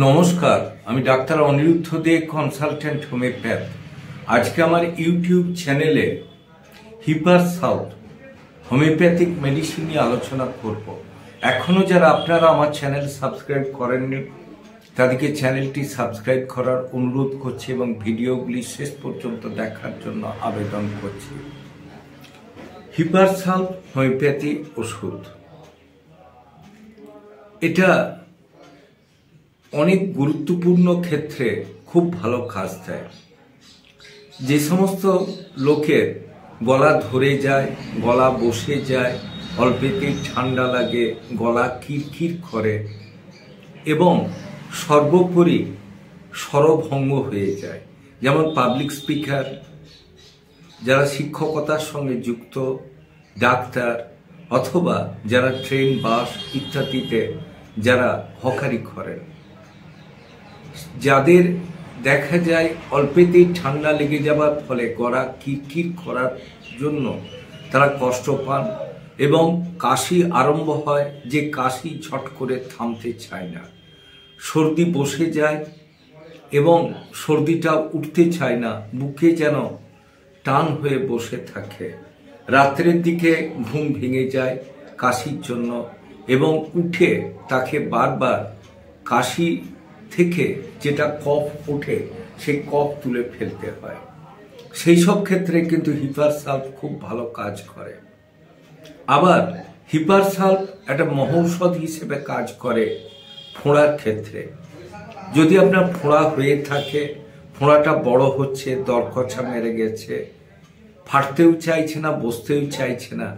নমস্কার, আমি ডাক্তার অনিরুদ্ধ দে, consultant homeopath. আজকে আমার ইউটিউব চ্যানেলে হিপার সাউথ হোমিওপ্যাথিক মেডিসিন নিয়ে আলোচনা করব। এখনো যারা আপনারা আমার চ্যানেল সাবস্ক্রাইব করেননি তাদেরকে চ্যানেলটি সাবস্ক্রাইব করার অনুরোধ করছি এবং ভিডিওগুলি শেষ পর্যন্ত দেখার জন্য আবেদন করছি। হিপার সাউথ হোমিওপ্যাথি ওষুধ, এটা অনেক গুরুত্বপূর্ণ ক্ষেত্রে খুব ভালো কাজ দেয়। যে সমস্ত লোকের গলা ধরে যায়, গলা বসে যায়, অল্পেতেই ঠান্ডা লাগে, গলা কিরকির করে এবং সর্বোপরি স্বরভঙ্গ হয়ে যায়, যেমন পাবলিক স্পিকার, যারা শিক্ষকতার সঙ্গে যুক্ত, ডাক্তার, অথবা যারা ট্রেন, বাস ইত্যাদিতে যারা হকারি করেন, যাদের দেখা যায় অল্পেতেই ঠান্ডা লেগে যাওয়ার ফলে গলা কিরকির করার জন্য তারা কষ্ট পান এবং কাশি আরম্ভ হয়, যে কাশি ঝট করে থামতে চায় না, সর্দি বসে যায় এবং সর্দিটা উঠতে চায় না, বুকে যেন টান হয়ে বসে থাকে, রাত্রের দিকে ঘুম ভেঙে যায় কাশির জন্য এবং উঠে তাকে বারবার কাশি থেকে যেটা কফ ওঠে সেই কফ তুলে ফেলতে হয়। সেই সব ক্ষেত্রে কিন্তু হিপার সাল্ফ খুব ভালো কাজ করে। আবার হিপার সাল্ফ একটা মহৌষধ হিসেবে কাজ করে ফোঁড়ার ক্ষেত্রে। যদি আপনার ফোঁড়া হয়ে থাকে, ফোঁড়াটা বড় হচ্ছে, দরকচা মেরে গেছে, ফাটতেও চাইছে না, বসতেও চাইছে না,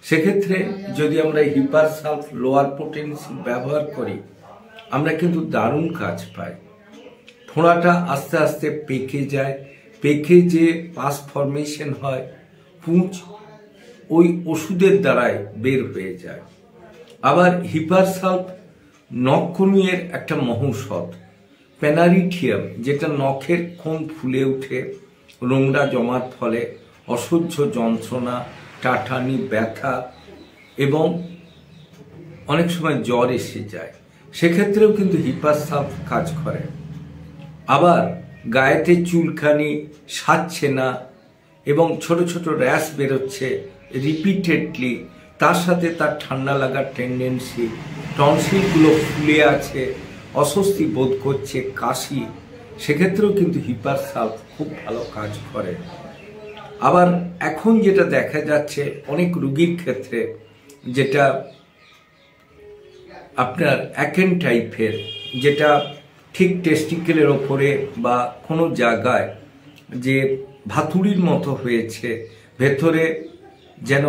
সেক্ষেত্রে যদি আমরা হিপার সাল্ফ লোয়ার পোটেন্সি ব্যবহার করি, আমরা কিন্তু দারুণ কাজ পাই। ফোঁড়াটা আস্তে আস্তে পেকে যায়, পেকে যে পাস ফরমেশন হয়, পুঁজ ওই ওষুধের দ্বারাই বের হয়ে যায়। আবার হিপার সাল্ফ নখকর্মীর একটা মহৌষধ, পেনারিথিয়াম, যেটা নখের কোণ ফুলে উঠে নোংরা জমার ফলে অসহ্য যন্ত্রণা, টাটানি, ব্যথা এবং অনেক সময় জ্বর এসে যায়, সেক্ষেত্রেও কিন্তু হিপার সাল্ফ কাজ করে। আবার গায়েতে চুলকানি, সারছে না এবং ছোট ছোট র্যাশ বেরোচ্ছে রিপিটেডলি, তার সাথে তার ঠান্ডা লাগার টেন্ডেন্সি, টনসিলগুলো ফুলে আছে, অস্বস্তি বোধ করছে, কাশি, সেক্ষেত্রেও কিন্তু হিপার সাল্ফ খুব ভালো কাজ করে। আবার এখন যেটা দেখা যাচ্ছে অনেক রোগীর ক্ষেত্রে, যেটা আপনার অ্যাকেন টাইপের, যেটা ঠিক টেস্টিকেলের ওপরে বা কোনো জায়গায় যে ভাতুড়ির মতো হয়েছে, ভেতরে যেন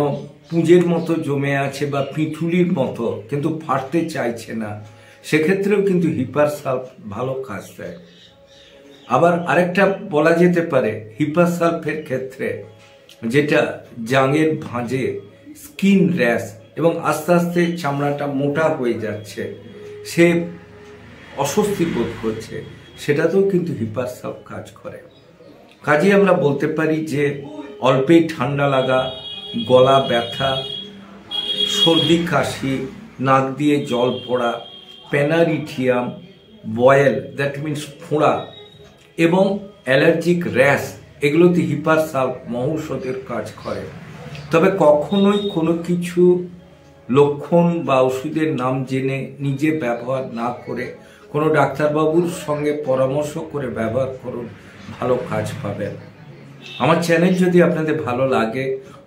পুঁজের মতো জমে আছে বা পিঁঠুলির মতো, কিন্তু ফাটতে চাইছে না, সেক্ষেত্রেও কিন্তু হিপার সাল্ফ ভালো কাজ দেয়। আবার আরেকটা বলা যেতে পারে হিপার সাল্ফের ক্ষেত্রে, যেটা জাঙের ভাঁজে, স্কিন র্যাশ এবং আস্তে আস্তে চামড়াটা মোটা হয়ে যাচ্ছে, সে অস্বস্তি বোধ করছে, সেটাতেও কিন্তু হিপার সাল্ফ কাজ করে। কাজে আমরা বলতে পারি যে অল্পেই ঠান্ডা লাগা, গলা ব্যথা, সর্দি কাশি, নাক দিয়ে জল পড়া, পেনারিথিয়াম, বয়েল, দ্যাট মিনস ফোঁড়া এবং অ্যালার্জিক র্যাশ, এগুলোতে হিপার সাল্ফ মহৌষধের কাজ করে। তবে কখনোই কোনো কিছু লক্ষণ বা ওষুধের নাম জেনে নিজে ব্যবহার না করে কোনো ডাক্তারবাবুর সঙ্গে পরামর্শ করে ব্যবহার করুন, ভালো কাজ পাবেন। আমার চ্যানেল যদি আপনাদের ভালো লাগে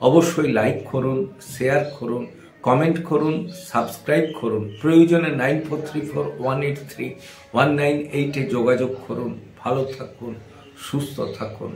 অবশ্যই লাইক করুন, শেয়ার করুন, কমেন্ট করুন, সাবস্ক্রাইব করুন। প্রয়োজনে 9434183198 যোগাযোগ করুন। ভালো থাকুন, সুস্থ থাকুন।